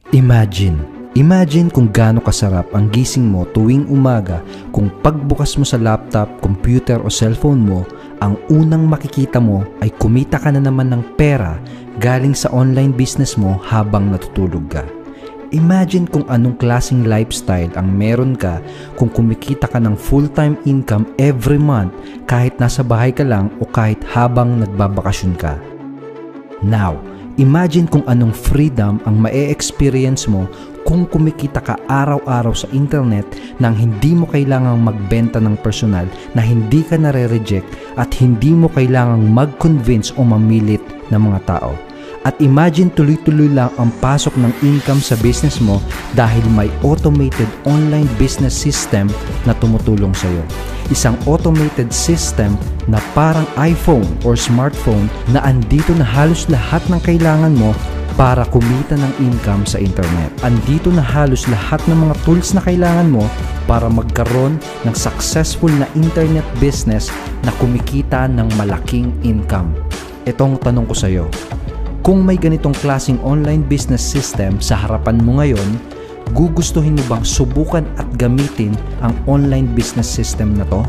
Imagine kung gaano kasarap ang gising mo tuwing umaga kung pagbukas mo sa laptop, computer o cellphone mo, ang unang makikita mo ay kumita ka na naman ng pera galing sa online business mo habang natutulog ka. Imagine kung anong klaseng lifestyle ang meron ka kung kumikita ka ng full-time income every month kahit nasa bahay ka lang o kahit habang nagbabakasyon ka. Now, imagine kung anong freedom ang ma-experience mo kung kumikita ka araw-araw sa internet nang hindi mo kailangang magbenta ng personal, na hindi ka nare-reject at hindi mo kailangang mag-convince o mamilit ng mga tao. At imagine tuloy-tuloy lang ang pasok ng income sa business mo dahil may automated online business system na tumutulong sa iyo. Isang automated system na parang iPhone or smartphone na andito na halos lahat ng kailangan mo para kumita ng income sa internet. Andito na halos lahat ng mga tools na kailangan mo para magkaroon ng successful na internet business na kumikita ng malaking income. Itong tanong ko sa iyo, kung may ganitong klaseng online business system sa harapan mo ngayon, gugustuhin mo bang subukan at gamitin ang online business system na to?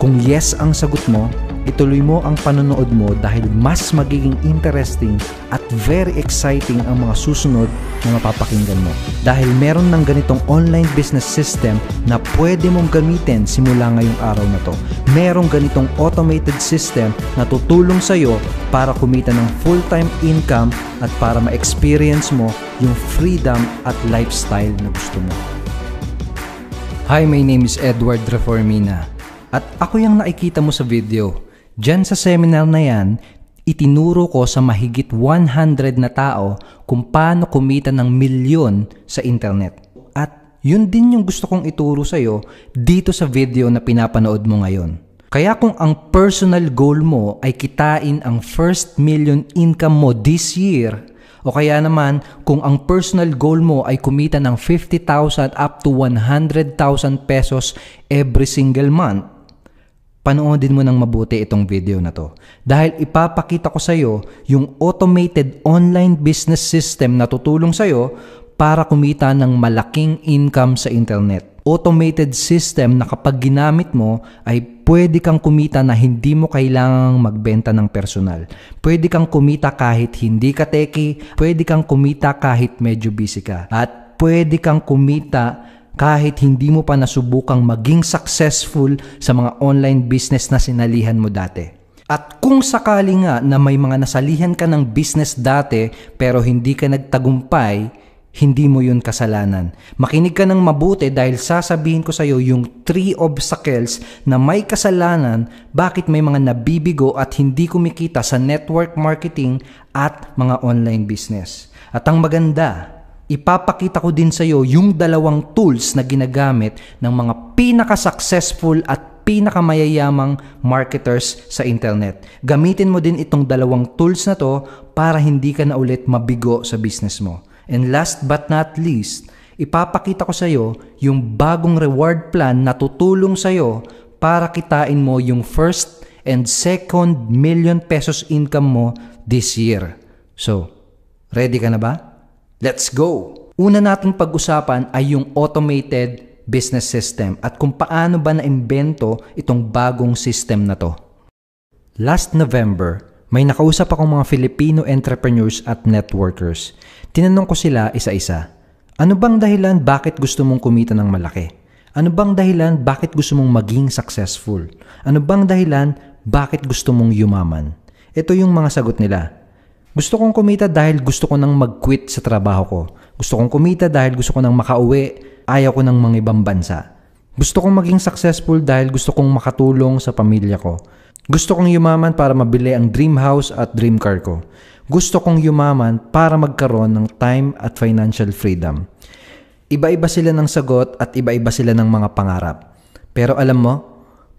Kung yes ang sagot mo, ituloy mo ang panonood mo dahil mas magiging interesting at very exciting ang mga susunod na mapapakinggan mo. Dahil meron ng ganitong online business system na pwede mong gamitin simula ngayong araw na to. Merong ganitong automated system na tutulong sa iyo para kumita ng full-time income at para ma-experience mo yung freedom at lifestyle na gusto mo. Hi, my name is Edward Reformina at ako yung nakikita mo sa video. Diyan sa seminar na yan, itinuro ko sa mahigit 100 na tao kung paano kumita ng milyon sa internet. At yun din yung gusto kong ituro sa iyo dito sa video na pinapanood mo ngayon. Kaya kung ang personal goal mo ay kitain ang first million income mo this year, o kaya naman kung ang personal goal mo ay kumita ng 50,000 up to 100,000 pesos every single month, panoodin mo ng mabuti itong video na to. Dahil ipapakita ko sa iyo yung automated online business system na tutulong sa iyo para kumita ng malaking income sa internet. Automated system na kapag ginamit mo ay pwede kang kumita na hindi mo kailangang magbenta ng personal. Pwede kang kumita kahit hindi ka techie, pwede kang kumita kahit medyo busy ka, at pwede kang kumita kahit hindi mo pa nasubukang maging successful sa mga online business na sinalihan mo dati. At kung sakali nga na may mga nasalihan ka ng business dati pero hindi ka nagtagumpay, hindi mo yun kasalanan. Makinig ka ng mabuti dahil sasabihin ko sa iyo yung 3 obstacles na may kasalanan bakit may mga nabibigo at hindi kumikita sa network marketing at mga online business. At ang maganda, ipapakita ko din sa iyo yung 2 tools na ginagamit ng mga pinaka-successful at pinakamayayamang marketers sa internet. Gamitin mo din itong 2 tools na to para hindi ka na ulit mabigo sa business mo. And last but not least, ipapakita ko sa iyo yung bagong reward plan na tutulong sa iyo para kitain mo yung first and second million pesos income mo this year. So, ready ka na ba? Let's go! Una nating pag-usapan ay yung automated business system at kung paano ba na-imbento itong bagong system na to. Last November, may nakausap akong mga Filipino entrepreneurs at networkers. Tinanong ko sila isa-isa, ano bang dahilan bakit gusto mong kumita ng malaki? Ano bang dahilan bakit gusto mong maging successful? Ano bang dahilan bakit gusto mong yumaman? Ito yung mga sagot nila. Gusto kong kumita dahil gusto ko nang mag-quit sa trabaho ko. Gusto kong kumita dahil gusto ko nang makauwi. Ayaw ko ng mga ibang bansa. Gusto kong maging successful dahil gusto kong makatulong sa pamilya ko. Gusto kong yumaman para mabili ang dream house at dream car ko. Gusto kong yumaman para magkaroon ng time at financial freedom. Iba-iba sila ng sagot at iba-iba sila ng mga pangarap. Pero alam mo,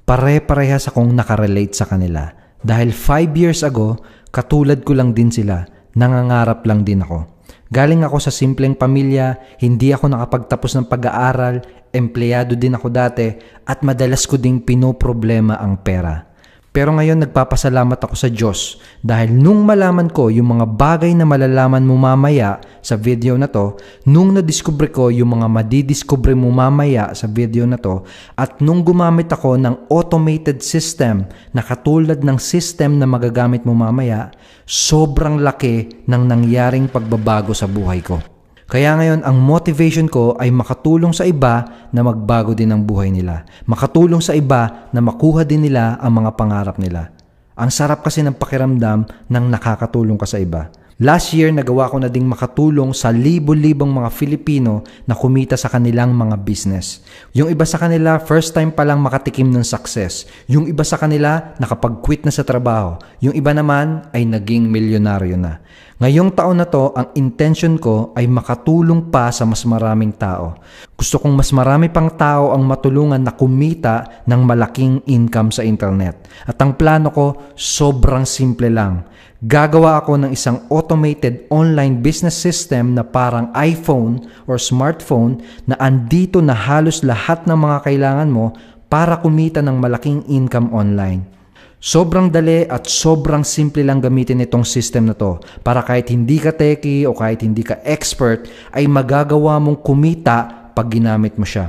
pare-parehas akong nakarelate sa kanila. Dahil 5 years ago, katulad ko lang din sila, nangangarap lang din ako. Galing ako sa simpleng pamilya, hindi ako nakapagtapos ng pag-aaral, empleyado din ako dati, at madalas ko ding pinoproblema ang pera. Pero ngayon nagpapasalamat ako sa Diyos dahil nung malaman ko yung mga bagay na malalaman mo mamaya sa video na to, nung nadiskubre ko yung mga madidiskubre mo mamaya sa video na to, at nung gumamit ako ng automated system na katulad ng system na magagamit mo mamaya, sobrang laki ng nangyaring pagbabago sa buhay ko. Kaya ngayon, ang motivation ko ay makatulong sa iba na magbago din ang buhay nila. Makatulong sa iba na makuha din nila ang mga pangarap nila. Ang sarap kasi ng pakiramdam ng nakakatulong ka sa iba. Last year, nagawa ko na ding makatulong sa libo-libong mga Filipino na kumita sa kanilang mga business. Yung iba sa kanila, first time pa lang makatikim ng success. Yung iba sa kanila, nakapag-quit na sa trabaho. Yung iba naman ay naging milyonaryo na. Ngayong taon na to, ang intention ko ay makatulong pa sa mas maraming tao. Gusto kong mas marami pang tao ang matulungan na kumita ng malaking income sa internet. At ang plano ko, sobrang simple lang. Gagawa ako ng isang automated online business system na parang iPhone or smartphone na andito na halos lahat ng mga kailangan mo para kumita ng malaking income online. Sobrang dali at sobrang simple lang gamitin itong system na to para kahit hindi ka techie o kahit hindi ka expert ay magagawa mong kumita pag ginamit mo siya.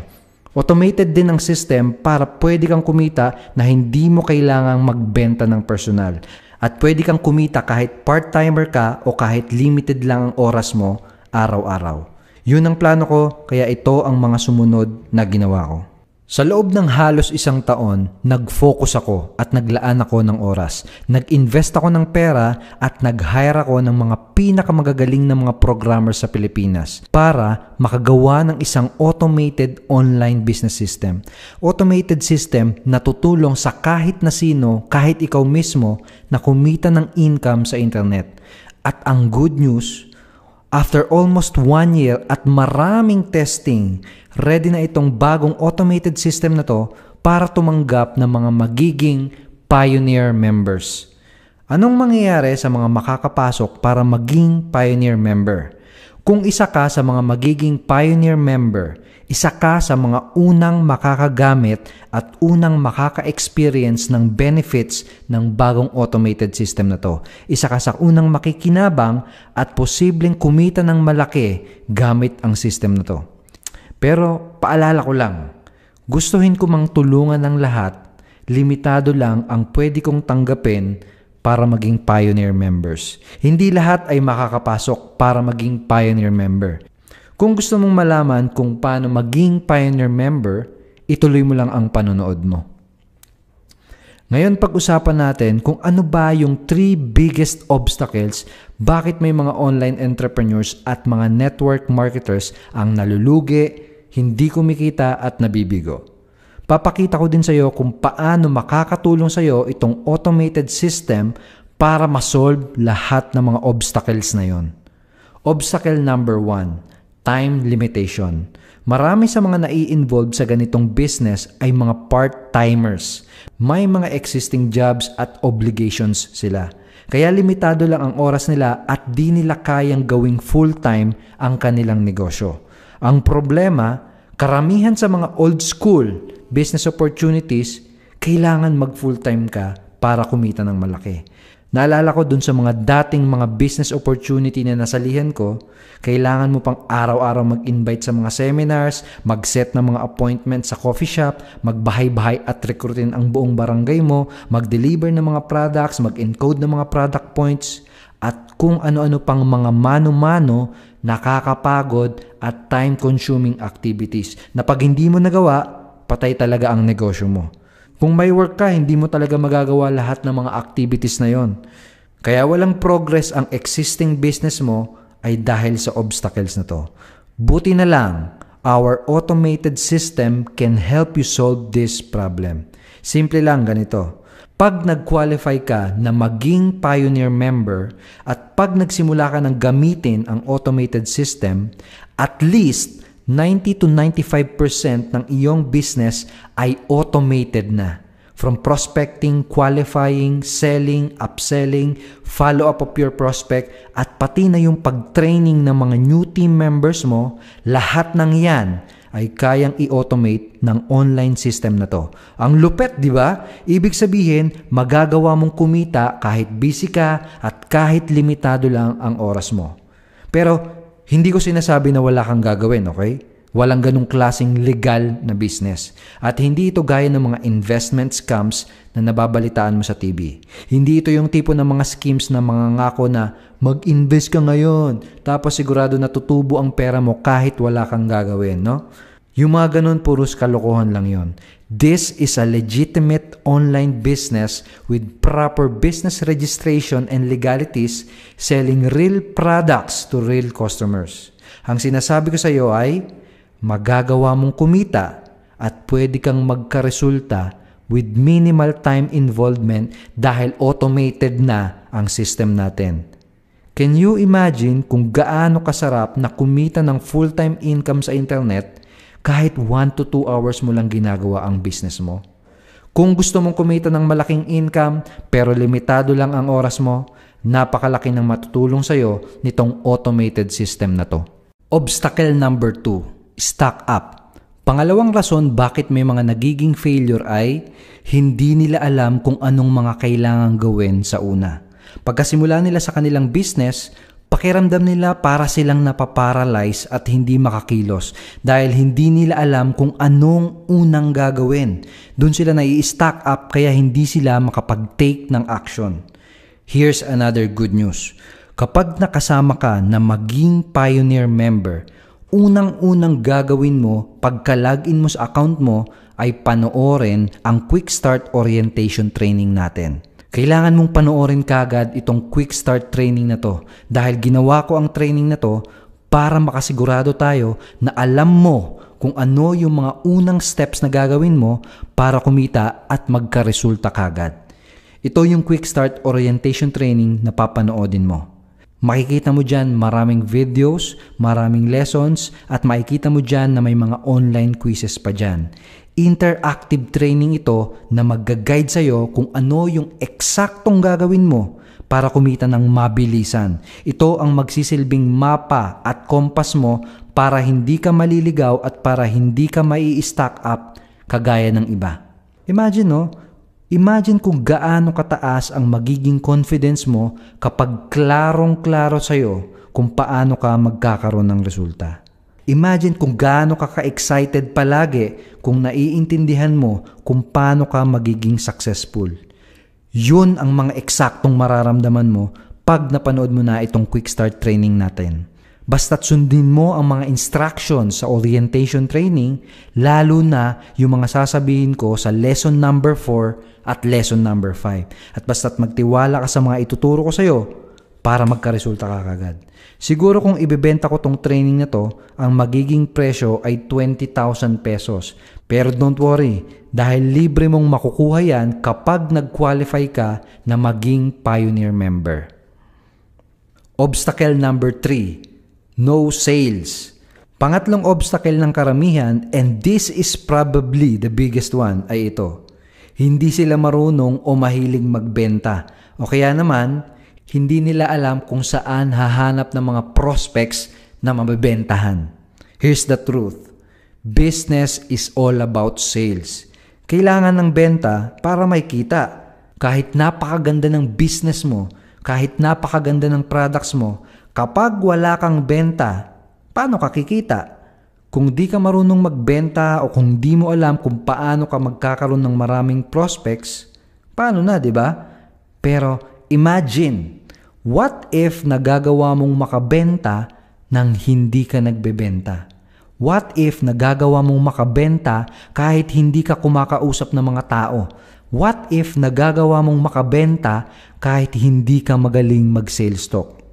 Automated din ang system para pwede kang kumita na hindi mo kailangang magbenta ng personal. At pwede kang kumita kahit part-timer ka o kahit limited lang ang oras mo araw-araw. Yun ang plano ko, kaya ito ang mga sumunod na ginawa ko. Sa loob ng halos isang taon, nag-focus ako at naglaan ako ng oras. Nag-invest ako ng pera at nag-hire ako ng mga pinakamagagaling na mga programmers sa Pilipinas para makagawa ng isang automated online business system. Automated system na tutulong sa kahit na sino, kahit ikaw mismo, na kumita ng income sa internet. At ang good news, after almost 1 year at maraming testing, ready na itong bagong automated system na to para tumanggap ng mga magiging pioneer members. Anong mangyayari sa mga makakapasok para maging pioneer member? Kung isa ka sa mga magiging pioneer member, isa ka sa mga unang makakagamit at unang makaka-experience ng benefits ng bagong automated system na to. Isa ka sa unang makikinabang at posibleng kumita ng malaki gamit ang system na to. Pero paalala ko lang, gustuhin ko mang tulungan ng lahat, limitado lang ang pwede kong tanggapin para maging pioneer members. Hindi lahat ay makakapasok para maging pioneer member. Kung gusto mong malaman kung paano maging pioneer member, ituloy mo lang ang panonood mo. Ngayon pag-usapan natin kung ano ba yung 3 biggest obstacles bakit may mga online entrepreneurs at mga network marketers ang nalulugi, hindi kumikita at nabibigo. Papakita ko din sa iyo kung paano makakatulong sa iyo itong automated system para masolve lahat ng mga obstacles na yon. Obstacle number 1, time limitation. Marami sa mga nai-involve sa ganitong business ay mga part-timers. May mga existing jobs at obligations sila. Kaya limitado lang ang oras nila at di nila kayang gawing full-time ang kanilang negosyo. Ang problema, karamihan sa mga old school business opportunities, kailangan mag-full-time ka para kumita ng malaki. Naalala ko dun sa mga dating mga business opportunity na nasalihan ko, kailangan mo pang araw-araw mag-invite sa mga seminars, mag-set ng mga appointment sa coffee shop, magbahay-bahay at recruitin ang buong barangay mo, mag-deliver ng mga products, mag-encode ng mga product points, at kung ano-ano pang mga mano-mano, nakakapagod at time-consuming activities na pag hindi mo nagawa, patay talaga ang negosyo mo. Kung may work ka, hindi mo talaga magagawa lahat ng mga activities na yon. Kaya walang progress ang existing business mo ay dahil sa obstacles na to. Buti na lang, our automated system can help you solve this problem. Simple lang ganito. Pag nag-qualify ka na maging pioneer member at pag nagsimula ka ng gamitin ang automated system, at least 90 to 95% ng iyong business ay automated na. From prospecting, qualifying, selling, upselling, follow-up of your prospect, at pati na yung pag-training ng mga new team members mo, lahat ng yan ay kayang i-automate ng online system na to. Ang lupet, di ba? Ibig sabihin, magagawa mong kumita kahit busy ka at kahit limitado lang ang oras mo. Pero, hindi ko sinasabi na wala kang gagawin, okay? Walang ganong klaseng legal na business. At hindi ito gaya ng mga investment scams na nababalitaan mo sa TV. Hindi ito yung tipo ng mga schemes na mangangako na mag-invest ka ngayon, tapos sigurado na tutubo ang pera mo kahit wala kang gagawin, no? Yung mga ganon, puros kalokohan lang yon. This is a legitimate online business with proper business registration and legalities, selling real products to real customers. Ang sinasabi ko sa iyo ay, magagawa mong kumita at pwede kang magkaresulta with minimal time involvement dahil automated na ang system natin. Can you imagine kung gaano kasarap na kumita ng full-time income sa internet kahit 1 to 2 hours mo lang ginagawa ang business mo? Kung gusto mong kumita ng malaking income pero limitado lang ang oras mo, napakalaki ng matutulong sa'yo nitong automated system na to. Obstacle number 2. Stock up. Pangalawang rason bakit may mga nagiging failure ay hindi nila alam kung anong mga kailangang gawin sa una. Pagkasimula nila sa kanilang business, pakiramdam nila para silang napaparalyze at hindi makakilos dahil hindi nila alam kung anong unang gagawin. Doon sila nai-stock up kaya hindi sila makapag-take ng action. Here's another good news. Kapag nakasama ka na maging pioneer member, unang-unang gagawin mo pagka-login mo sa account mo ay panoorin ang Quick Start Orientation Training natin. Kailangan mong panoorin kagad itong Quick Start Training na to dahil ginawa ko ang training na to para makasigurado tayo na alam mo kung ano yung mga unang steps na gagawin mo para kumita at magkaresulta kagad. Ito yung Quick Start Orientation Training na papanoodin mo. Makikita mo dyan maraming videos, maraming lessons, at makikita mo dyan na may mga online quizzes pa dyan. Interactive training ito na mag-guide sa'yo kung ano yung eksaktong gagawin mo para kumita ng mabilisan. Ito ang magsisilbing mapa at kompas mo para hindi ka maliligaw at para hindi ka mai-stock up kagaya ng iba. Imagine, no? Imagine kung gaano kataas ang magiging confidence mo kapag klarong-klaro sa'yo kung paano ka magkakaroon ng resulta. Imagine kung gaano ka ka-excited palagi kung naiintindihan mo kung paano ka magiging successful. Yun ang mga eksaktong mararamdaman mo pag napanood mo na itong Quick Start Training natin. Basta't sundin mo ang mga instructions sa orientation training, lalo na yung mga sasabihin ko sa lesson number 4 at lesson number 5. At basta't magtiwala ka sa mga ituturo ko sa'yo para magkaresulta ka kagad. Siguro kung ibebenta ko tong training na to, ang magiging presyo ay 20,000 pesos. Pero don't worry, dahil libre mong makukuha yan kapag nag-qualify ka na maging pioneer member. Obstacle number 3. No sales. Pangatlong obstacle ng karamihan, and this is probably the biggest one, ay ito. Hindi sila marunong o mahilig magbenta. O kaya naman, hindi nila alam kung saan hahanap ng mga prospects na mabebentahan. Here's the truth. Business is all about sales. Kailangan ng benta para may kita. Kahit napakaganda ng business mo, kahit napakaganda ng products mo, kapag wala kang benta, paano ka kikita? Kung di ka marunong magbenta o kung di mo alam kung paano ka magkakaroon ng maraming prospects, paano na, di ba? Pero imagine, what if nagagawa mong makabenta nang hindi ka nagbebenta? What if nagagawa mong makabenta kahit hindi ka kumakausap ng mga tao? What if nagagawa mong makabenta kahit hindi ka magaling mag-sales talk?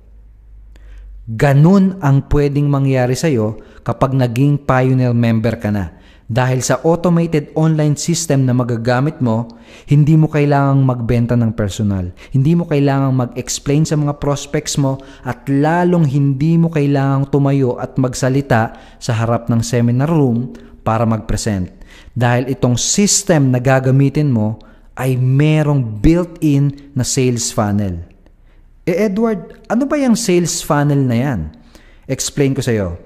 Ganun ang pwedeng mangyari sa'yo kapag naging pioneer member ka na. Dahil sa automated online system na magagamit mo, hindi mo kailangang magbenta ng personal. Hindi mo kailangang mag-explain sa mga prospects mo at lalong hindi mo kailangang tumayo at magsalita sa harap ng seminar room para mag-present. Dahil itong system na gagamitin mo ay merong built-in na sales funnel. Edward, ano ba yung sales funnel na yan? Explain ko sa iyo.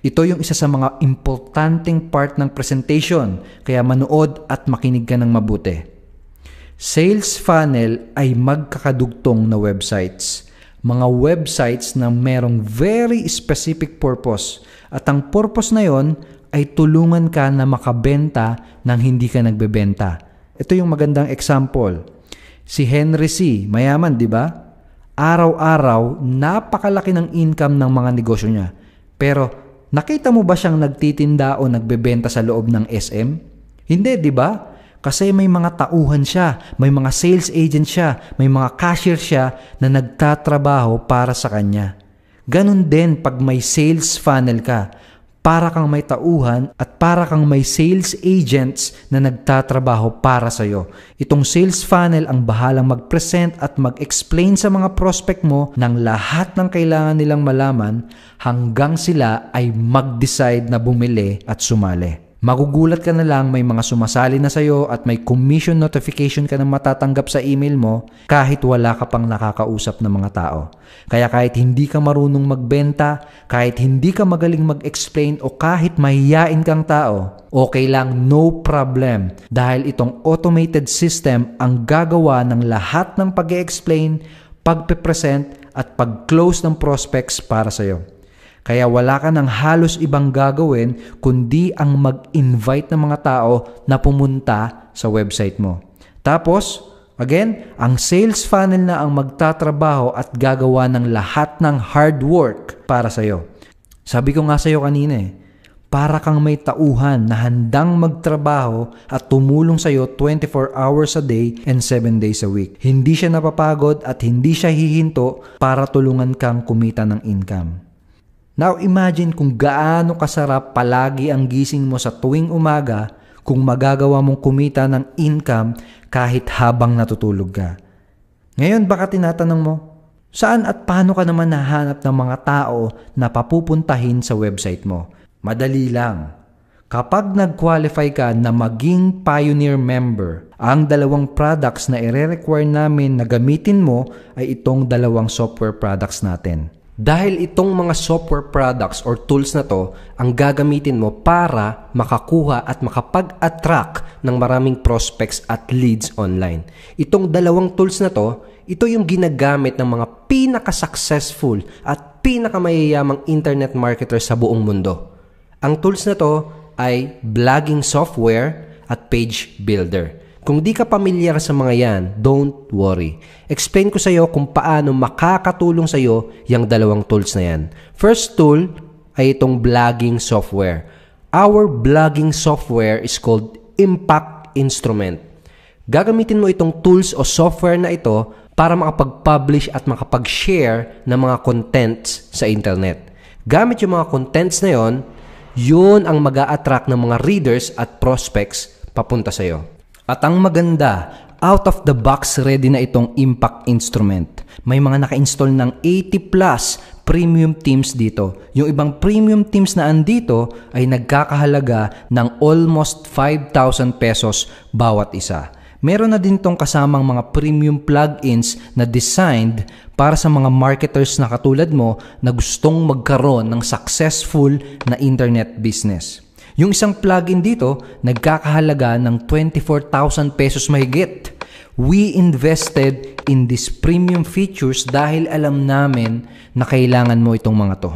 Ito yung isa sa mga importanteng part ng presentation, kaya manood at makinig ka ng mabuti. Sales funnel ay magkakadugtong na websites. Mga websites na merong very specific purpose. At ang purpose na yon ay tulungan ka na makabenta nang hindi ka nagbebenta. Ito yung magandang example. Si Henry C., mayaman, di ba? Araw-araw, napakalaki ng income ng mga negosyo niya. Pero, nakita mo ba siyang nagtitinda o nagbebenta sa loob ng SM? Hindi, di ba? Kasi may mga tauhan siya, may mga sales agent siya, may mga cashier siya na nagtatrabaho para sa kanya. Ganon din pag may sales funnel ka. Para kang may tauhan at para kang may sales agents na nagtatrabaho para sa'yo. Itong sales funnel ang bahalang mag-present at mag-explain sa mga prospect mo ng lahat ng kailangan nilang malaman hanggang sila ay mag-decide na bumili at sumali. Magugulat ka na lang may mga sumasali na sa'yo at may commission notification ka na matatanggap sa email mo kahit wala ka pang nakakausap ng mga tao. Kaya kahit hindi ka marunong magbenta, kahit hindi ka magaling mag-explain o kahit mahiyain kang tao, okay lang, no problem. Dahil itong automated system ang gagawa ng lahat ng pag-explain, pagpe-present at pag-close ng prospects para sa'yo. Kaya wala ka ng halos ibang gagawin kundi ang mag-invite ng mga tao na pumunta sa website mo. Tapos, again, ang sales funnel na ang magtatrabaho at gagawa ng lahat ng hard work para sa'yo. Sabi ko nga sa'yo kanina para kang may tauhan na handang magtrabaho at tumulong sa'yo 24 hours a day and 7 days a week. Hindi siya napapagod at hindi siya hihinto para tulungan kang kumita ng income. Now imagine kung gaano kasarap palagi ang gising mo sa tuwing umaga kung magagawa mong kumita ng income kahit habang natutulog ka. Ngayon baka tinatanong mo, saan at paano ka naman nahanap ng mga tao na papupuntahin sa website mo? Madali lang. Kapag nag-qualify ka na maging Pioneer member, ang dalawang products na i-require namin na gamitin mo ay itong dalawang software products natin. Dahil itong mga software products or tools na to ang gagamitin mo para makakuha at makapag-attract ng maraming prospects at leads online. Itong dalawang tools na to, ito yung ginagamit ng mga pinaka-successful at pinakamayayamang internet marketers sa buong mundo. Ang tools na to ay blogging software at page builder. Kung di ka pamilyar sa mga yan, don't worry. Explain ko sa iyo kung paano makakatulong sa iyo yung dalawang tools na yan. First tool ay itong blogging software. Our blogging software is called Impact Instrument. Gagamitin mo itong tools o software na ito para makapag-publish at makapag-share ng mga contents sa internet. Gamit yung mga contents na yon, yun ang mag-a-attract ng mga readers at prospects papunta sa iyo. At ang maganda, out of the box ready na itong Impact Instrument. May mga naka-install ng 80 plus premium teams dito. Yung ibang premium teams na andito ay nagkakahalaga ng almost 5,000 pesos bawat isa. Meron na din tong kasamang mga premium plugins na designed para sa mga marketers na katulad mo na gustong magkaroon ng successful na internet business. Yung isang plugin dito, nagkakahalaga ng 24,000 pesos mahigit. We invested in these premium features dahil alam namin na kailangan mo itong mga to.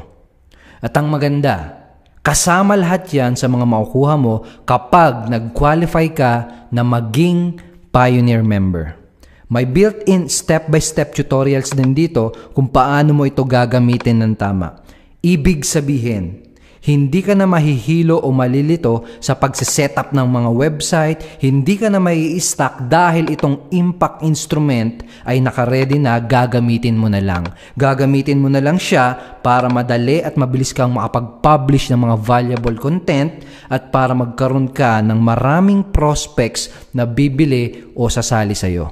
At ang maganda, kasama lahat yan sa mga makukuha mo kapag nag-qualify ka na maging Pioneer member. May built-in step-by-step tutorials din dito kung paano mo ito gagamitin ng tama. Ibig sabihin, hindi ka na mahihilo o malilito sa pagsisetup ng mga website, hindi ka na mai-stuck dahil itong Impact Instrument ay nakaredy na gagamitin mo na lang. Gagamitin mo na lang siya para madali at mabilis kang makapag-publish ng mga valuable content at para magkaroon ka ng maraming prospects na bibili o sasali sa iyo.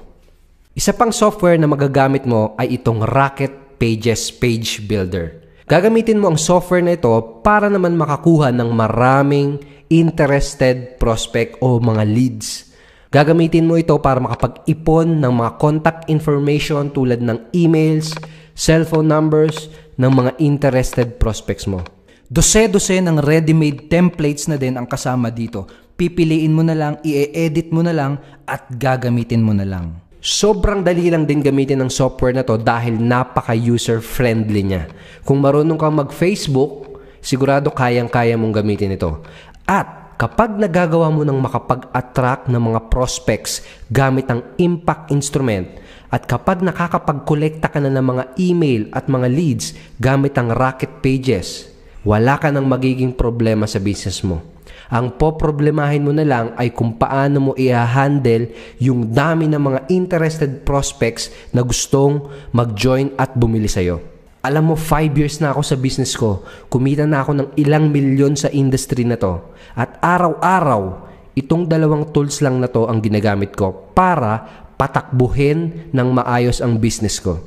Isa pang software na magagamit mo ay itong Rocket Pages Page Builder. Gagamitin mo ang software na ito para naman makakuha ng maraming interested prospect o mga leads. Gagamitin mo ito para makapag-ipon ng mga contact information tulad ng emails, cellphone numbers ng mga interested prospects mo. Dose-dose ng ready-made templates na din ang kasama dito. Pipiliin mo na lang, i-edit mo na lang, at gagamitin mo na lang. Sobrang dali lang din gamitin ng software na to dahil napaka-user-friendly niya. Kung marunong kang mag-Facebook, sigurado kayang-kaya mong gamitin ito. At kapag nagagawa mo ng makapag-attract ng mga prospects gamit ang impact instrument, at kapag nakakapag-kolekta ka na ng mga email at mga leads gamit ang Rocket Pages, wala ka nang magiging problema sa business mo. Ang poproblemahin mo na lang ay kung paano mo i-handle yung dami ng mga interested prospects na gustong mag-join at bumili sa'yo. Alam mo, 5 years na ako sa business ko. Kumita na ako ng ilang milyon sa industry na to. At araw-araw, itong dalawang tools lang na to ang ginagamit ko para patakbuhin ng maayos ang business ko.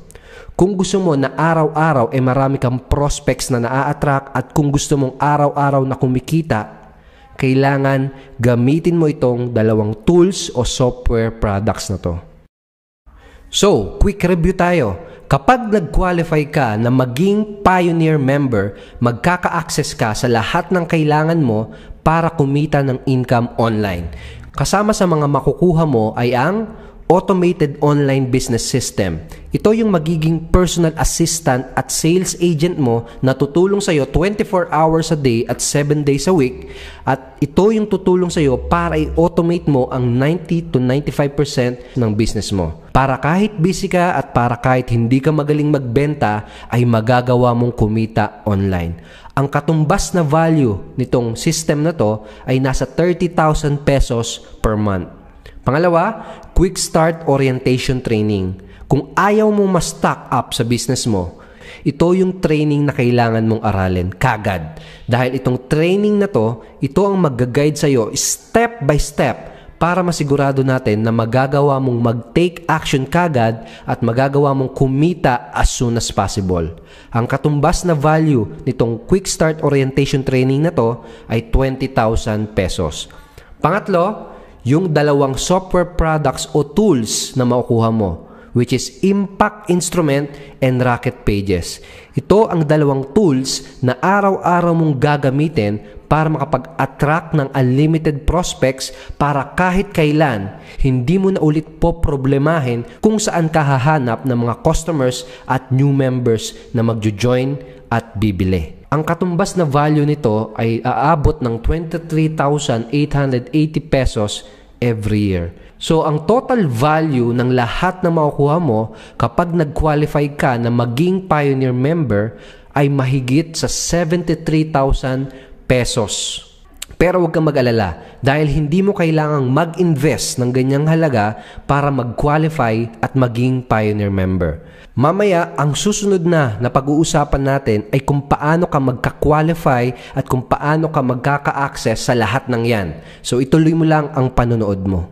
Kung gusto mo na araw-araw marami kang prospects na naa-attract at kung gusto mong araw-araw na kumikita, kailangan gamitin mo itong dalawang tools o software products na to. So, quick review tayo. Kapag nag-qualify ka na maging Pioneer member, magkaka-access ka sa lahat ng kailangan mo para kumita ng income online. Kasama sa mga makukuha mo ay ang Automated Online Business System. Ito yung magiging personal assistant at sales agent mo na tutulong sa iyo 24 hours a day at 7 days a week. At ito yung tutulong sa iyo para i-automate mo ang 90 to 95% ng business mo. Para kahit busy ka at para kahit hindi ka magaling magbenta, ay magagawa mong kumita online. Ang katumbas na value nitong system na to ay nasa 30,000 pesos per month. Pangalawa, quick start orientation training. Kung ayaw mong ma-stock up sa business mo, ito yung training na kailangan mong aralin kagad. Dahil itong training na to, ito ang mag-guide sa'yo step by step para masigurado natin na magagawa mong mag-take action kagad at magagawa mong kumita as soon as possible. Ang katumbas na value nitong quick start orientation training na to ay 20,000 pesos. Pangatlo, yung dalawang software products o tools na makukuha mo, which is Impact Instrument and Rocket Pages. Ito ang dalawang tools na araw-araw mong gagamitin para makapag-attract ng unlimited prospects para kahit kailan, hindi mo na ulit poproblemahin kung saan ka hahanap ng mga customers at new members na magjo-join at bibili. Ang katumbas na value nito ay aabot ng 23,880 pesos every year. So, ang total value ng lahat na makukuha mo kapag nag-qualify ka na maging Pioneer member ay mahigit sa 73,000 pesos. Pero huwag kang mag-alala dahil hindi mo kailangang mag-invest ng ganyang halaga para mag-qualify at maging Pioneer member. Mamaya, ang susunod na pag-uusapan natin ay kung paano ka magka-qualify at kung paano ka magkaka-access sa lahat ng yan. So, ituloy mo lang ang panonood mo.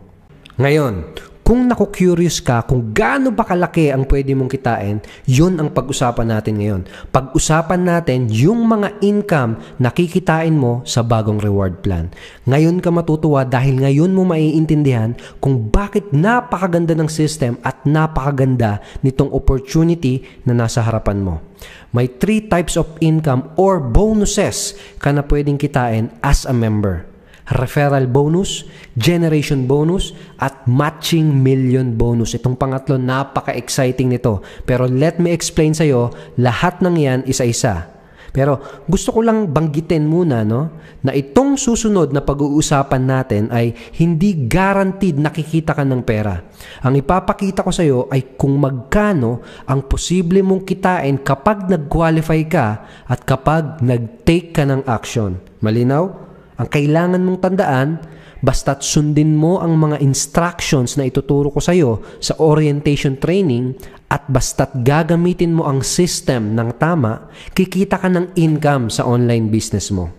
Ngayon, kung naku-curious ka kung gaano ba kalaki ang pwede mong kitain, yun ang pag-usapan natin ngayon. Pag-usapan natin yung mga income na kikitain mo sa bagong reward plan. Ngayon ka matutuwa dahil ngayon mo maiintindihan kung bakit napakaganda ng system at napakaganda nitong opportunity na nasa harapan mo. May 3 types of income or bonuses ka na pwedeng kitain as a member. Referral bonus, generation bonus, at matching million bonus. Itong pangatlo, napaka-exciting nito. Pero let me explain sa'yo, lahat ng yan isa-isa. Pero gusto ko lang banggitin muna na itong susunod na pag-uusapan natin ay hindi guaranteed nakikita ka ng pera. Ang ipapakita ko sa'yo ay kung magkano ang posible mong kitain kapag nag-qualify ka at kapag nag-take ka ng action. Malinaw? Ang kailangan mong tandaan, basta't sundin mo ang mga instructions na ituturo ko sa iyo sa orientation training at basta't gagamitin mo ang system ng tama, kikita ka ng income sa online business mo.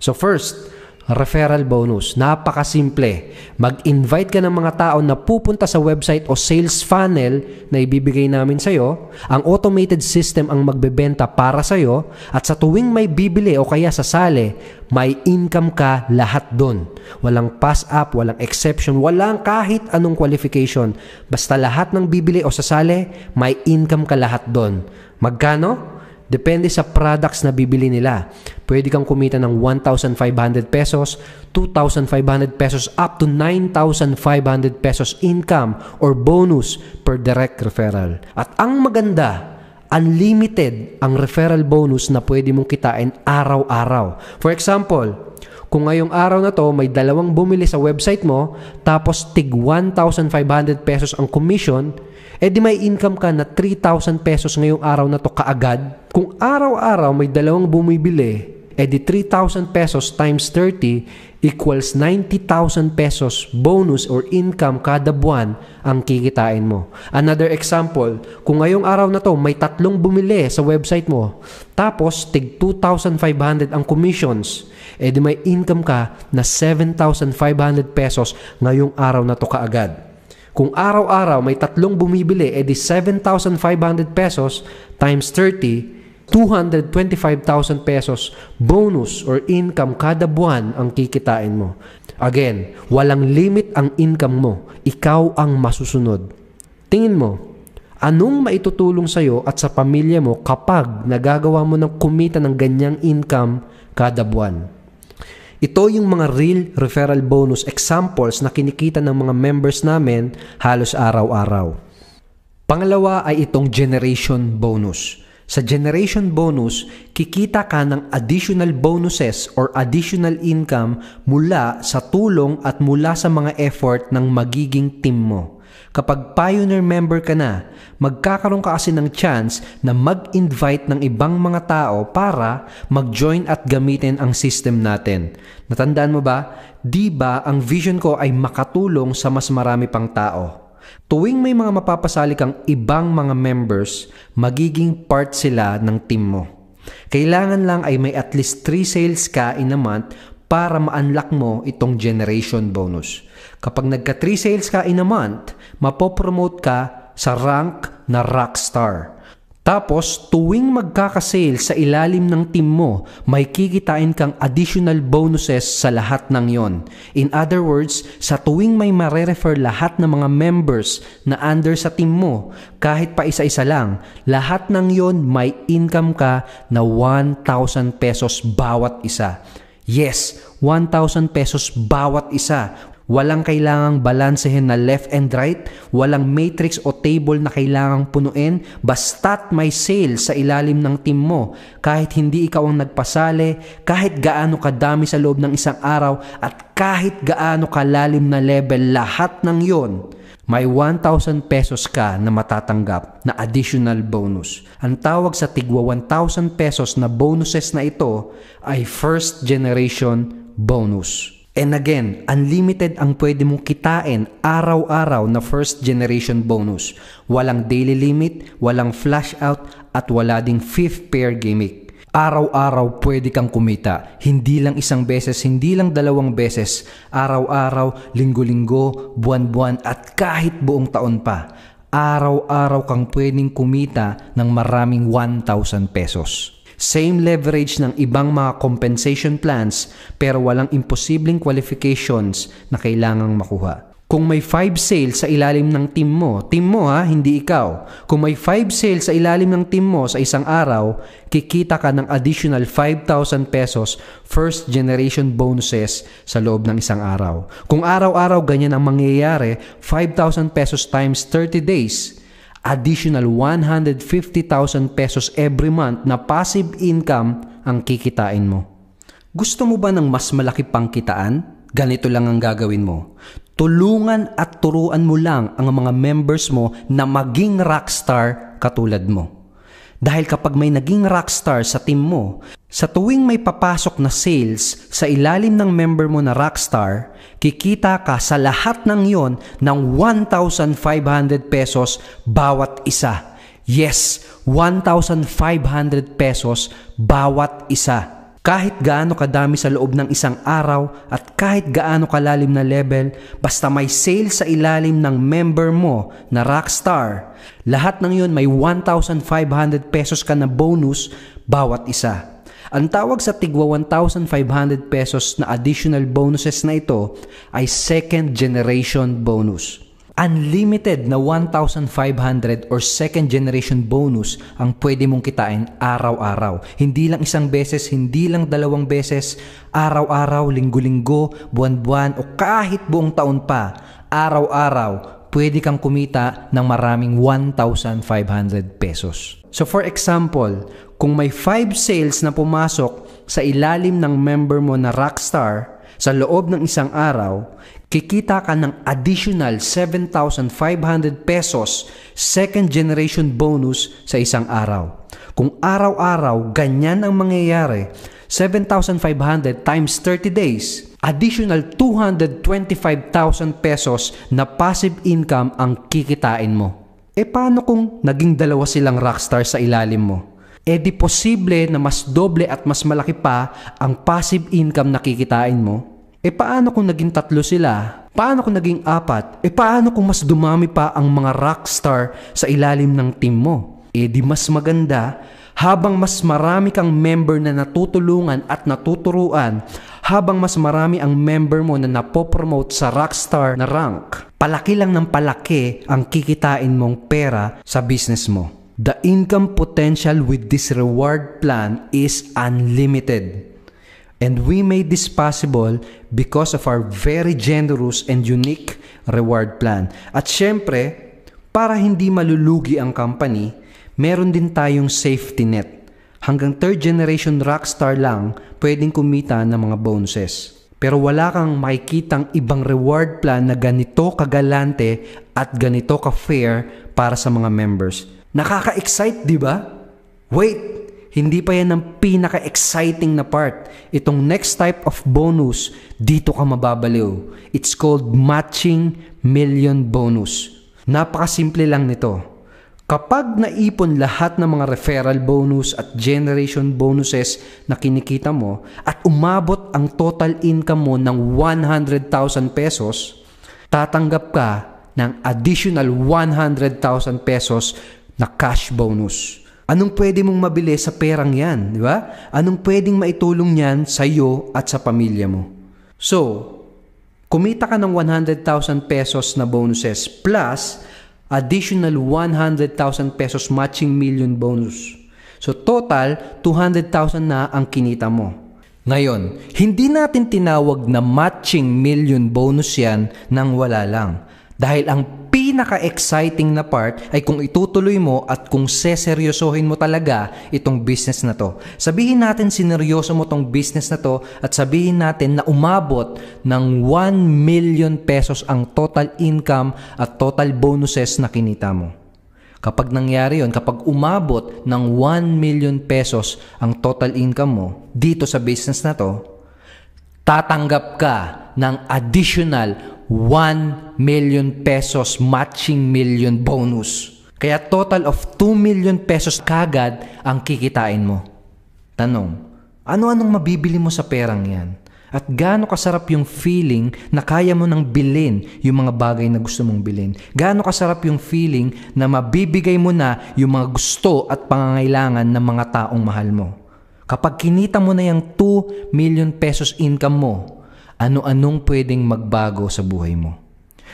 So first, referral bonus. Napakasimple. Mag-invite ka ng mga tao na pupunta sa website o sales funnel na ibibigay namin sa iyo. Ang automated system ang magbebenta para sa iyo at sa tuwing may bibili o kaya sasali, may income ka lahat doon. Walang pass-up, walang exception, walang kahit anong qualification. Basta lahat ng bibili o sasali, may income ka lahat doon. Magkano? Depende sa products na bibili nila. Pwede kang kumita ng 1,500 pesos, 2,500 pesos, up to 9,500 pesos income or bonus per direct referral. At ang maganda, unlimited ang referral bonus na pwede mong kitain araw-araw. For example, kung ngayong araw na to may 2 bumili sa website mo, tapos tig 1,500 pesos ang commission, di may income ka na 3,000 pesos ngayong araw na to kaagad. Kung araw-araw may 2 bumibili, di 3,000 pesos times 30 equals 90,000 pesos bonus or income kada buwan ang kikitain mo. Another example, kung ngayong araw na to may 3 bumili sa website mo, tapos tig 2,500 ang commissions, di may income ka na 7,500 pesos ngayong araw na to kaagad. Kung araw-araw may 3 bumibili, di 7,500 pesos times 30, 225,000 pesos bonus or income kada buwan ang kikitain mo. Again, walang limit ang income mo. Ikaw ang masusunod. Tingin mo, anong maitutulong sa'yo at sa pamilya mo kapag nagagawa mo ng kumita ng ganyang income kada buwan? Ito yung mga real referral bonus examples na kinikita ng mga members namin halos araw-araw. Pangalawa ay itong generation bonus. Sa generation bonus, kikita ka ng additional bonuses or additional income mula sa tulong at mula sa mga effort ng magiging team mo. Kapag pioneer member ka na, magkakaroon ka kasi ng chance na mag-invite ng ibang mga tao para mag-join at gamitin ang system natin. Natandaan mo ba? Di ba ang vision ko ay makatulong sa mas marami pang tao? Tuwing may mga mapapasali kang ibang mga members, magiging part sila ng team mo. Kailangan lang ay may at least 3 sales ka in a month para ma-unlock mo itong generation bonus. Kapag nagka 3 sales ka in a month, mapopromote ka sa rank na rockstar. Tapos, tuwing magkakasale sa ilalim ng team mo, may kikitain kang additional bonuses sa lahat ng yon. In other words, sa tuwing may mare-refer lahat ng mga members na under sa team mo, kahit pa isa-isa lang, lahat ng yon may income ka na 1,000 pesos bawat isa. Yes, 1,000 pesos bawat isa. Walang kailangang balansehin na left and right, walang matrix o table na kailangang punuin, basta't may sale sa ilalim ng team mo. Kahit hindi ikaw ang nagpasali, kahit gaano kadami sa loob ng isang araw, at kahit gaano kalalim na level, lahat ng yon, may 1,000 pesos ka na matatanggap na additional bonus. Ang tawag sa tigwa 1,000 pesos na bonuses na ito ay first generation bonus. And again, unlimited ang pwede mong kitain araw-araw na first generation bonus. Walang daily limit, walang flash out, at wala ding 5th pair gimmick. Araw-araw pwede kang kumita. Hindi lang isang beses, hindi lang 2 beses. Araw-araw, linggo-linggo, buwan-buwan, at kahit buong taon pa. Araw-araw kang pwedeng kumita ng maraming 1,000 pesos. Same leverage ng ibang mga compensation plans pero walang imposibleng qualifications na kailangang makuha. Kung may 5 sales sa ilalim ng team mo ha, hindi ikaw. Kung may 5 sales sa ilalim ng team mo sa isang araw, kikita ka ng additional 5,000 pesos first generation bonuses sa loob ng isang araw. Kung araw-araw ganyan ang mangyayari, 5,000 pesos times 30 days, additional 150,000 pesos every month na passive income ang kikitain mo. Gusto mo ba ng mas malaki pang kitaan? Ganito lang ang gagawin mo. Tulungan at turuan mo lang ang mga members mo na maging rockstar katulad mo. Dahil kapag may naging rockstar sa team mo, sa tuwing may papasok na sales sa ilalim ng member mo na rockstar, kikita ka sa lahat ng yon ng 1,500 pesos bawat isa. Yes, 1,500 pesos bawat isa. Kahit gaano kadami sa loob ng isang araw at kahit gaano kalalim na level, basta may sale sa ilalim ng member mo na rockstar, lahat ng yun may 1,500 pesos ka na bonus bawat isa. Ang tawag sa tigwa 1,500 pesos na additional bonuses na ito ay second generation bonus. Unlimited na 1,500 or second generation bonus ang pwede mong kitain araw-araw. Hindi lang isang beses, hindi lang dalawang beses, araw-araw, linggo-linggo, buwan-buwan o kahit buong taon pa. Araw-araw, pwede kang kumita ng maraming 1,500 pesos. So for example, kung may 5 sales na pumasok sa ilalim ng member mo na Rockstar sa loob ng isang araw, kikita ka ng additional 7,500 pesos second generation bonus sa isang araw. Kung araw-araw ganyan ang mangyayari, 7,500 times 30 days, additional 225,000 pesos na passive income ang kikitain mo. Paano kung naging dalawa silang Rockstar sa ilalim mo? Di posible na mas doble at mas malaki pa ang passive income na kikitain mo? Paano kung naging 3 sila? Paano kung naging 4? Paano kung mas dumami pa ang mga Rockstar sa ilalim ng team mo? Di mas maganda habang mas marami kang member na natutulungan at natuturuan, habang mas marami ang member mo na napopromote sa Rockstar na rank, palaki lang ng palaki ang kikitain mong pera sa business mo. The income potential with this reward plan is unlimited. And we made this possible because of our very generous and unique reward plan. At syempre, para hindi malulugi ang company, meron din tayong safety net. Hanggang 3rd generation Rockstar lang pwedeng kumita ng mga bonuses. Pero wala kang makikitang ibang reward plan na ganito kagalante at ganito ka-fair para sa mga members. Nakaka-excite, di ba? Wait! Hindi pa yan ang pinaka-exciting na part. Itong next type of bonus, dito ka mababaliw. It's called matching million bonus. Napakasimple lang nito. Kapag naipon lahat ng mga referral bonus at generation bonuses na kinikita mo at umabot ang total income mo ng 100,000 pesos, tatanggap ka ng additional 100,000 pesos na cash bonus. Anong pwede mong mabili sa perang yan, di ba? Anong pwedeng maitulong yan sa iyo at sa pamilya mo? So, kumita ka ng 100,000 pesos na bonuses plus additional 100,000 pesos matching million bonus. So, total, 200,000 na ang kinita mo. Ngayon, hindi natin tinawag na matching million bonus yan nang wala lang. Dahil ang pinaka-exciting na part ay kung itutuloy mo at kung seseryosohin mo talaga itong business na to. Sabihin natin sineryoso mo tong business na to at sabihin natin na umabot ng 1 million pesos ang total income at total bonuses na kinita mo. Kapag nangyari yon, kapag umabot ng 1 million pesos ang total income mo dito sa business na to, tatanggap ka ng additional 1 million pesos matching million bonus. Kaya total of 2 million pesos kagad ang kikitain mo. Tanong, ano-anong mabibili mo sa perang yan? At gaano kasarap yung feeling na kaya mo nang bilhin yung mga bagay na gusto mong bilhin? Gaano kasarap yung feeling na mabibigay mo na yung mga gusto at pangangailangan ng mga taong mahal mo? Kapag kinita mo na yung 2 million pesos income mo, ano-anong pwedeng magbago sa buhay mo?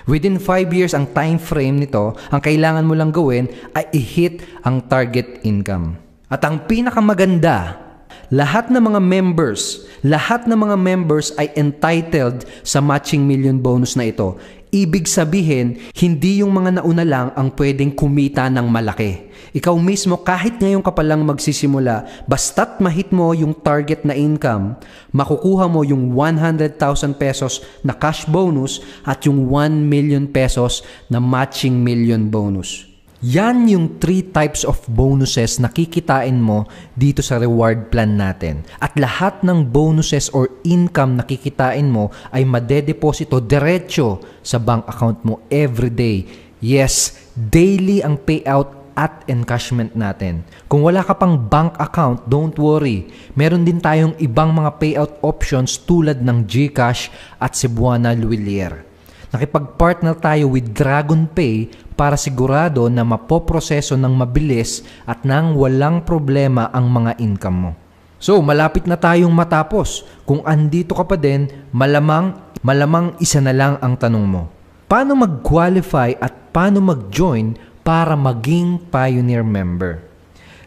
Within 5 years ang time frame nito, ang kailangan mo lang gawin ay i-hit ang target income. At ang pinakamaganda, lahat ng mga members ay entitled sa matching million bonus na ito. Ibig sabihin, hindi yung mga nauna lang ang pwedeng kumita ng malaki. Ikaw mismo, kahit ngayon ka pa lang magsisimula, basta't mahit mo yung target na income, makukuha mo yung 100,000 pesos na cash bonus at yung 1 million pesos na matching million bonus. Yan yung 3 types of bonuses na kikitain mo dito sa reward plan natin. At lahat ng bonuses or income na kikitain mo ay madedeposito diretso sa bank account mo every day. Yes, daily ang payout at encashment natin. Kung wala ka pang bank account, don't worry. Meron din tayong ibang mga payout options tulad ng GCash at Cebuana Luilier. Nakipag-partner tayo with Dragon Pay para sigurado na mapoproseso ng mabilis at nang walang problema ang mga income mo. So, malapit na tayong matapos. Kung andito ka pa din, malamang isa na lang ang tanong mo. Paano mag-qualify at paano mag-join para maging Pioneer member?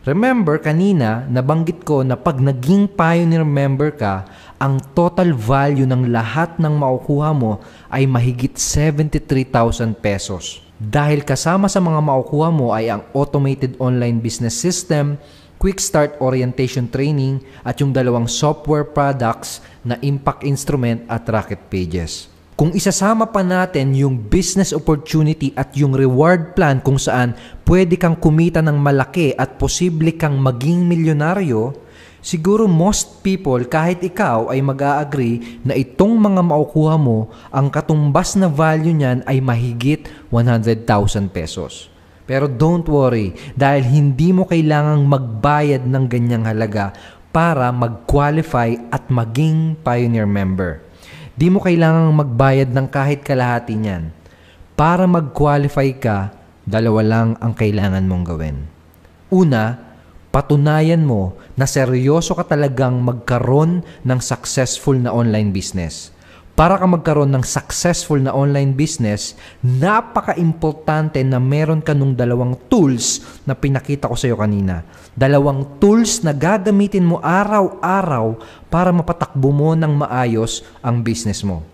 Remember, kanina, nabanggit ko na pag naging Pioneer member ka, ang total value ng lahat ng makukuha mo ay mahigit 73,000 pesos. Dahil kasama sa mga makukuha mo ay ang Automated Online Business System, Quick Start Orientation Training, at yung dalawang software products na Impact Instrument at Rocket Pages. Kung isasama pa natin yung business opportunity at yung reward plan kung saan pwede kang kumita ng malaki at posible kang maging milyonaryo, siguro most people, kahit ikaw, ay mag-a-agree na itong mga makukuha mo, ang katumbas na value niyan ay mahigit 100,000 pesos. Pero don't worry, dahil hindi mo kailangang magbayad ng ganyang halaga para mag-qualify at maging Pioneer member. Di mo kailangang magbayad ng kahit kalahati niyan. Para mag-qualify ka, dalawa lang ang kailangan mong gawin. Una, patunayan mo na seryoso ka talagang magkaroon ng successful na online business. Para ka magkaroon ng successful na online business, napaka-importante na meron ka nung dalawang tools na pinakita ko sa iyo kanina. Dalawang tools na gagamitin mo araw-araw para mapatakbo mo ng maayos ang business mo.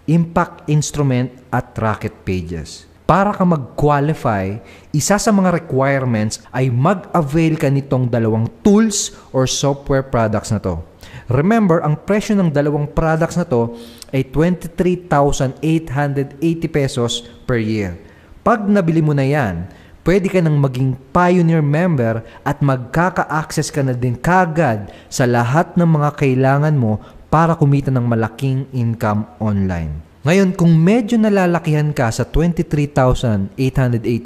Impact Instrument at Rocket Pages. Para ka mag-qualify, isa sa mga requirements ay mag-avail ka nitong dalawang tools or software products na to. Remember, ang presyo ng dalawang products na to ay 23,880 pesos per year. Pag nabili mo na yan, pwede ka nang maging Pioneer member at magkaka-access ka na din kagad sa lahat ng mga kailangan mo para kumita ng malaking income online. Ngayon, kung medyo nalalakihan ka sa 23,880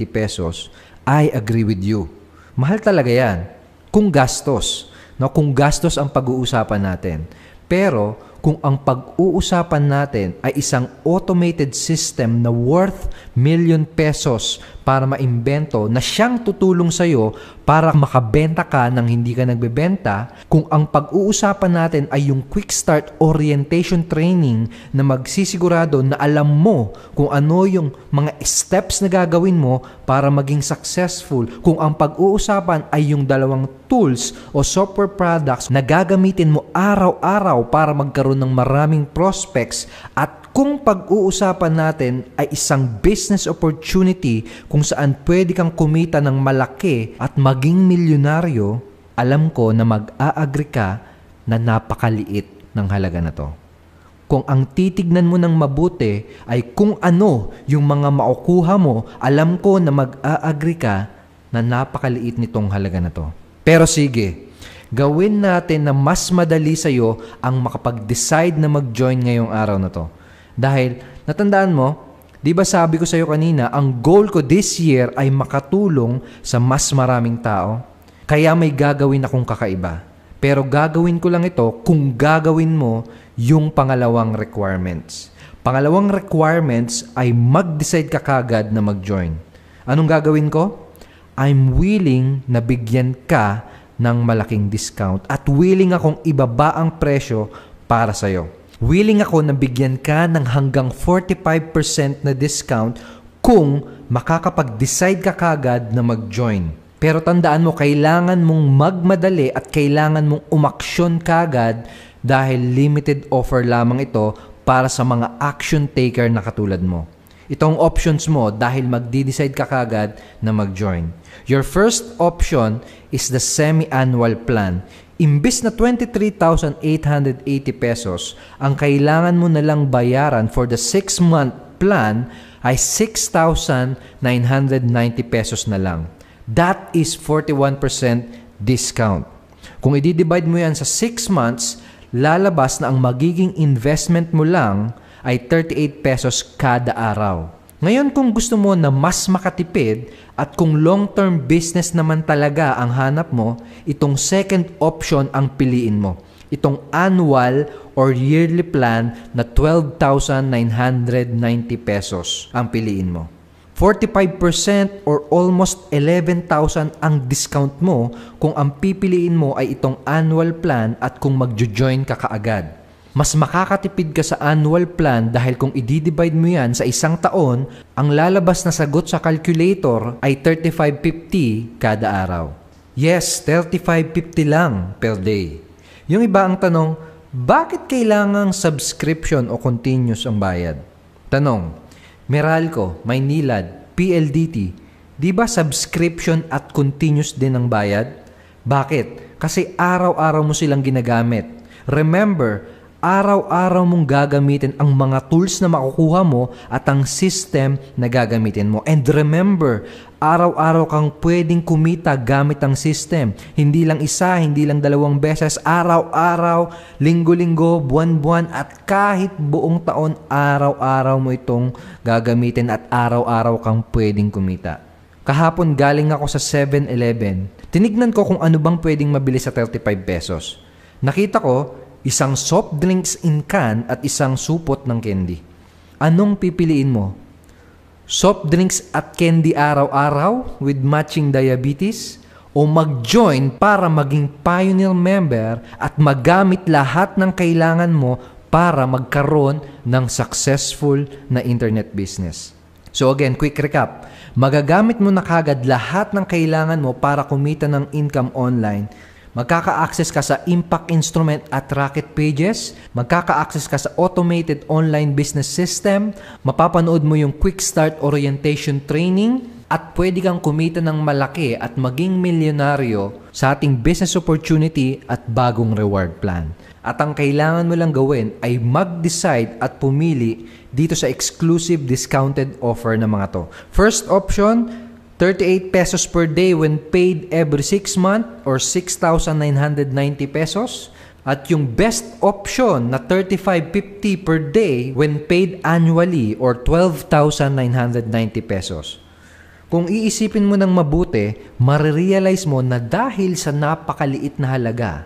pesos, I agree with you. Mahal talaga yan. Kung gastos. No, kung gastos ang pag-uusapan natin. Pero kung ang pag-uusapan natin ay isang automated system na worth million pesos para maimbento na siyang tutulong sa iyo para makabenta ka nang hindi ka nagbebenta, kung ang pag-uusapan natin ay yung Quick Start Orientation Training na magsisigurado na alam mo kung ano yung mga steps na gagawin mo para maging successful, kung ang pag-uusapan ay yung dalawang tools o software products na gagamitin mo araw-araw para magkaroon ng maraming prospects, at kung pag-uusapan natin ay isang business opportunity kung saan pwede kang kumita ng malaki at maging milyonaryo, alam ko na mag-a-agree ka na napakaliit ng halaga na to. Kung ang titignan mo ng mabuti ay kung ano yung mga makukuha mo, alam ko na mag-a-agree ka na napakaliit nitong halaga na to. Pero sige, gawin natin na mas madali sa'yo ang makapag-decide na mag-join ngayong araw na to. Dahil, natandaan mo, di ba sabi ko sa'yo kanina, ang goal ko this year ay makatulong sa mas maraming tao. Kaya may gagawin akong kakaiba. Pero gagawin ko lang ito kung gagawin mo yung pangalawang requirements. Pangalawang requirements ay mag-decide ka kagad na mag-join. Anong gagawin ko? I'm willing na bigyan ka ng malaking discount at willing akong ibaba ang presyo para sa'yo. Willing ako na bigyan ka ng hanggang 45% na discount kung makakapag-decide ka kagad na mag-join. Pero tandaan mo, kailangan mong magmadali at kailangan mong umaksyon kagad dahil limited offer lamang ito para sa mga action taker na katulad mo. Itong options mo dahil magdi-decide ka kagad na mag-join. Your first option is the semi-annual plan. Imbis na 23,880 pesos, ang kailangan mo na lang bayaran for the 6-month plan ay 6,990 pesos na lang. That is 41% discount. Kung i-divide mo yan sa 6 months, lalabas na ang magiging investment mo lang ay 38 pesos kada araw. Ngayon, kung gusto mo na mas makatipid at kung long-term business naman talaga ang hanap mo, itong second option ang piliin mo. Itong annual or yearly plan na 12,990 pesos ang piliin mo. 45% or almost 11,000 ang discount mo kung ang pipiliin mo ay itong annual plan at kung magjo-join ka kaagad. Mas makakatipid ka sa annual plan dahil kung i-divide mo yan sa isang taon, ang lalabas na sagot sa calculator ay 35.50 kada araw. Yes, 35.50 lang per day. Yung iba ang tanong, bakit kailangang subscription o continuous ang bayad? Tanong, Meralco, Maynilad, PLDT, di ba subscription at continuous din ang bayad? Bakit? Kasi araw-araw mo silang ginagamit. Remember, araw-araw mong gagamitin ang mga tools na makukuha mo at ang system na gagamitin mo. And remember, araw-araw kang pwedeng kumita gamit ang system. Hindi lang isa, hindi lang dalawang beses, araw-araw, linggo-linggo, buwan-buwan, at kahit buong taon, araw-araw mo itong gagamitin at araw-araw kang pwedeng kumita. Kahapon galing ako sa 7-Eleven. Tinignan ko kung ano bang pwedeng mabili sa 35 pesos. Nakita ko, isang soft drinks in can at isang supot ng candy. Anong pipiliin mo? Soft drinks at candy araw-araw with matching diabetes? O mag-join para maging Pioneer member at magamit lahat ng kailangan mo para magkaroon ng successful na internet business? So again, quick recap. Magagamit mo na kagad lahat ng kailangan mo para kumita ng income online. Magkaka-access ka sa Impact Instrument at Rocket Pages, magkaka-access ka sa Automated Online Business System, mapapanood mo yung Quick Start Orientation Training, at pwede kang kumita ng malaki at maging milyonaryo sa ating business opportunity at bagong reward plan. At ang kailangan mo lang gawin ay mag-decide at pumili dito sa exclusive discounted offer na mga to. First option, 38 pesos per day when paid every 6 months or 6,990 pesos. At yung best option na 35.50 per day when paid annually or 12,990 pesos. Kung iisipin mo ng mabuti, marirealize mo na dahil sa napakaliit na halaga,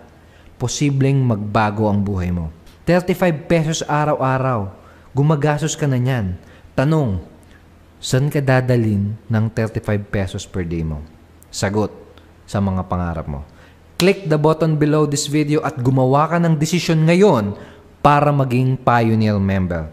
posibleng magbago ang buhay mo. 35 pesos araw-araw, gumagastos ka na niyan. Tanong, saan ka dadalhin ng 35 pesos per day mo? Sagot, sa mga pangarap mo. Click the button below this video at gumawa ka ng desisyon ngayon para maging Pioneer member.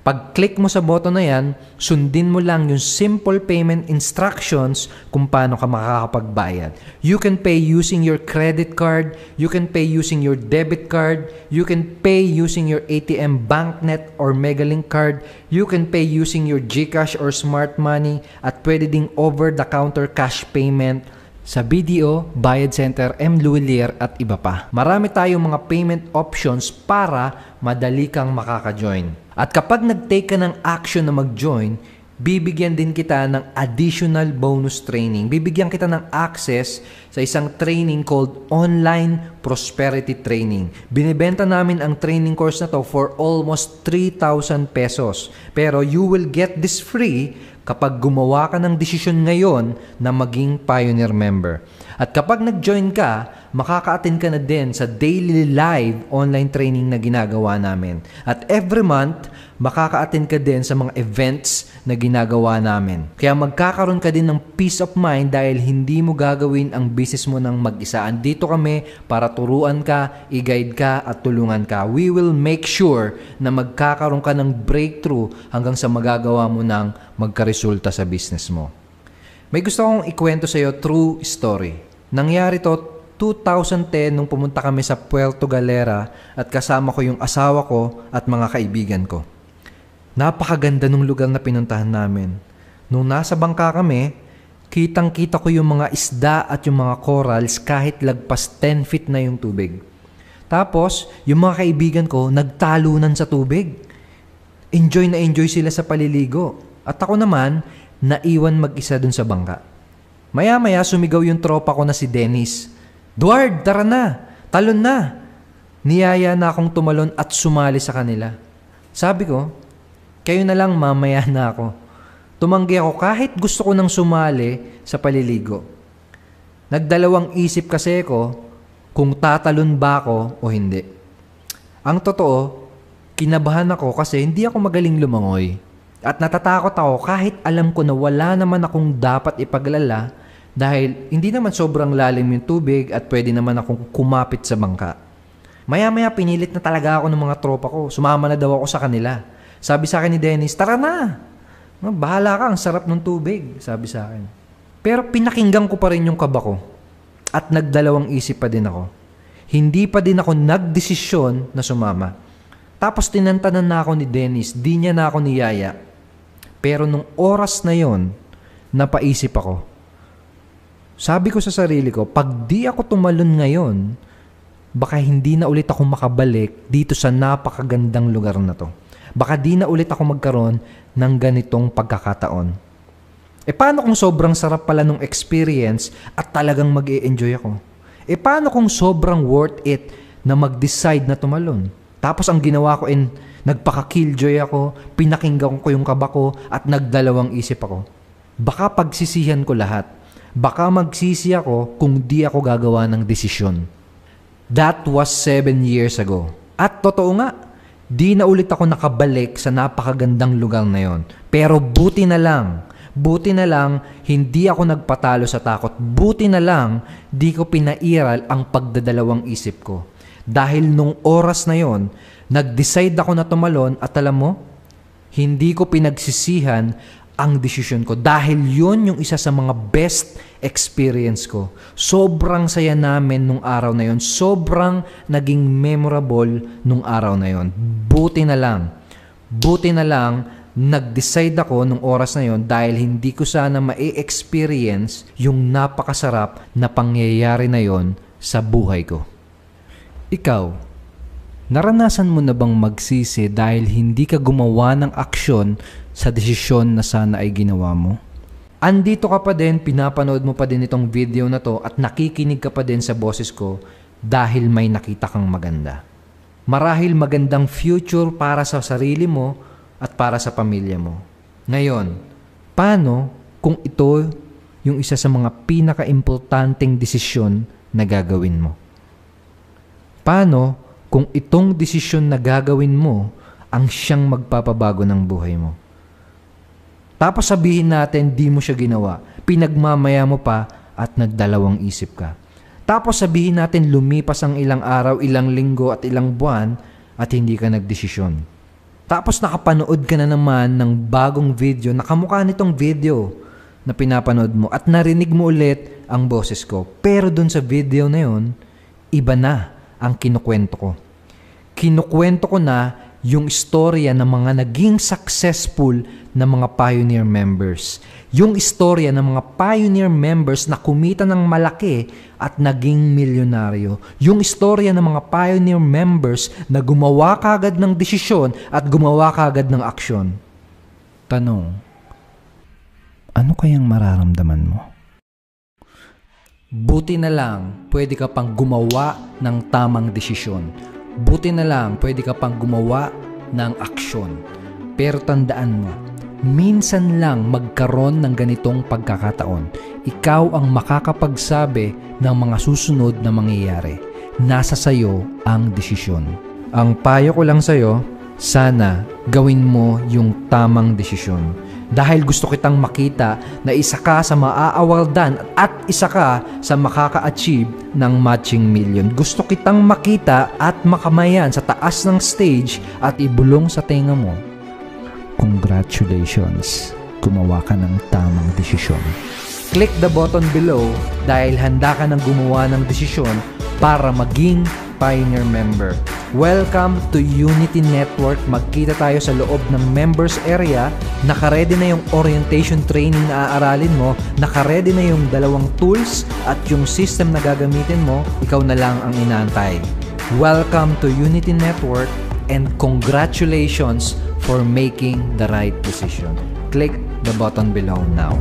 Pag-click mo sa button na yan, sundin mo lang yung simple payment instructions kung paano ka makakapagbayad. You can pay using your credit card, you can pay using your debit card, you can pay using your ATM BankNet or Megalink card, you can pay using your GCash or Smart Money, at pwede ding over-the-counter cash payment sa BDO, Bayad Center, M. Luwilier at iba pa. Marami tayong mga payment options para madali kang makaka-join. At kapag nag-take ka ng action na mag-join, bibigyan din kita ng additional bonus training. Bibigyan kita ng access sa isang training called Online Prosperity Training. Binibenta namin ang training course na to for almost 3,000 pesos. Pero you will get this free kapag gumawa ka ng desisyon ngayon na maging Pioneer member. At kapag nag-join ka, makaka-attend ka na din sa daily live online training na ginagawa namin. At every month, makaka-attend ka din sa mga events na ginagawa namin. Kaya magkakaroon ka din ng peace of mind dahil hindi mo gagawin ang business mo ng mag-isa. Andito kami para turuan ka, i-guide ka at tulungan ka. We will make sure na magkakaroon ka ng breakthrough hanggang sa magagawa mo ng magkaresulta sa business mo. May gusto akong ikwento sa iyo true story. Nangyari to 2010 nung pumunta kami sa Puerto Galera at kasama ko yung asawa ko at mga kaibigan ko. Napakaganda nung lugar na pinuntahan namin. Nung nasa bangka kami, kitang-kita ko yung mga isda at yung mga corals kahit lagpas 10 feet na yung tubig. Tapos, yung mga kaibigan ko nagtalunan sa tubig. Enjoy na enjoy sila sa paliligo. At ako naman, naiwan mag-isa dun sa bangka. Maya-maya sumigaw yung tropa ko na si Dennis. "Duard, tara na! Talon na!" Niyaya na akong tumalon at sumali sa kanila. Sabi ko, kayo na lang, mamaya na ako. Tumanggi ako kahit gusto ko nang sumali sa paliligo. Nagdalawang isip kasi ako kung tatalon ba ako o hindi. Ang totoo, kinabahan ako kasi hindi ako magaling lumangoy. At natatakot ako kahit alam ko na wala naman akong dapat ipaglala dahil hindi naman sobrang lalim yung tubig at pwede naman akong kumapit sa bangka. Maya-maya pinilit na talaga ako ng mga tropa ko. Sumama na daw ako sa kanila. Sabi sa akin ni Dennis, tara na. Bahala ka, ang sarap ng tubig. Sabi sa akin. Pero pinakinggan ko pa rin yung kaba ko. At nagdalawang isip pa din ako. Hindi pa din ako nagdesisyon na sumama. Tapos tinantanan na ako ni Dennis, di niya na ako niyaya. Pero nung oras na yon, napaisip ako. Sabi ko sa sarili ko, pag di ako tumalon ngayon, baka hindi na ulit ako makabalik dito sa napakagandang lugar na to. Baka di na ulit ako magkaroon ng ganitong pagkakataon. Paano kung sobrang sarap pala nung experience at talagang mag-e-enjoy ako? Paano kung sobrang worth it na mag-decide na tumalon? Tapos ang ginawa ko, nagpaka-killjoy ako, pinakinggan ko yung kaba ko at nagdalawang isip ako. Baka pagsisihan ko lahat. Baka magsisi ako kung di ako gagawa ng desisyon. That was 7 years ago. At totoo nga, di na ulit ako nakabalik sa napakagandang lugar na yon. Pero buti na lang, hindi ako nagpatalo sa takot. Buti na lang, di ko pinairal ang pagdadalawang isip ko. Dahil nung oras na yon, nag-decide ako na tumalon at alam mo, hindi ko pinagsisihan ang desisyon ko dahil yon yung isa sa mga best experience ko. Sobrang saya namin nung araw na yon. Sobrang naging memorable nung araw na yon. Buti na lang, nag-decide ako nung oras na yon dahil hindi ko sana ma-experience yung napakasarap na pangyayari na yon sa buhay ko. Ikaw, naranasan mo na bang magsisi dahil hindi ka gumawa ng aksyon sa desisyon na sana ay ginawa mo? Andito ka pa din, pinapanood mo pa din itong video na to at nakikinig ka pa din sa boses ko dahil may nakita kang maganda. Marahil magandang future para sa sarili mo at para sa pamilya mo. Ngayon, paano kung ito yung isa sa mga pinaka-importanteng desisyon na gagawin mo? Paano kung itong desisyon na gagawin mo ang siyang magpapabago ng buhay mo? Tapos sabihin natin, di mo siya ginawa. Pinagmamaya mo pa at nagdalawang isip ka. Tapos sabihin natin, lumipas ang ilang araw, ilang linggo at ilang buwan at hindi ka nagdesisyon. Tapos nakapanood ka na naman ng bagong video, nakamukha nitong video na pinapanood mo at narinig mo ulit ang boses ko. Pero dun sa video na yun, iba na ang kinukwento ko. Kinukwento ko na yung istorya ng mga naging successful na mga pioneer members. Yung istorya ng mga pioneer members na kumita ng malaki at naging milyonaryo. Yung istorya ng mga pioneer members na gumawa kagad ng desisyon at gumawa kagad ng aksyon. Tanong, ano kayang mararamdaman mo? Buti na lang, pwede ka pang gumawa ng tamang desisyon. Buti na lang, pwede ka pang gumawa ng aksyon. Pero tandaan mo, minsan lang magkaroon ng ganitong pagkakataon. Ikaw ang makakapagsabi ng mga susunod na mangyayari. Nasa sayo ang desisyon. Ang payo ko lang sayo, sana gawin mo yung tamang desisyon. Dahil gusto kitang makita na isa ka sa maaawaldan at isa ka sa makaka-achieve ng matching million. Gusto kitang makita at makamayan sa taas ng stage at ibulong sa tenga mo. Congratulations! Gumawa ka ng tamang desisyon. Click the button below dahil handa ka ng gumawa ng desisyon para maging pioneer member. Welcome to Unity Network. Magkita tayo sa loob ng members area. Nakaredy na yung orientation training na aaralin mo. Nakaredy na yung 2 tools at yung system na gagamitin mo. Ikaw na lang ang inaantay. Welcome to Unity Network and congratulations for making the right decision. Click the button below now.